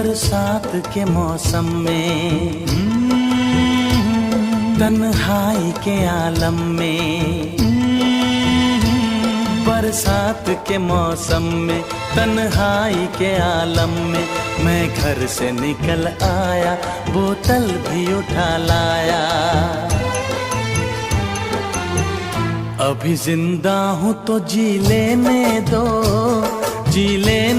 बरसात के मौसम में, तन्हाई के आलम में, बरसात के मौसम में, तन्हाई के आलम में, मैं घर से निकल आया, बोतल भी उठा लाया। अभी जिंदा हूँ तो जी लेने दो, जी लेने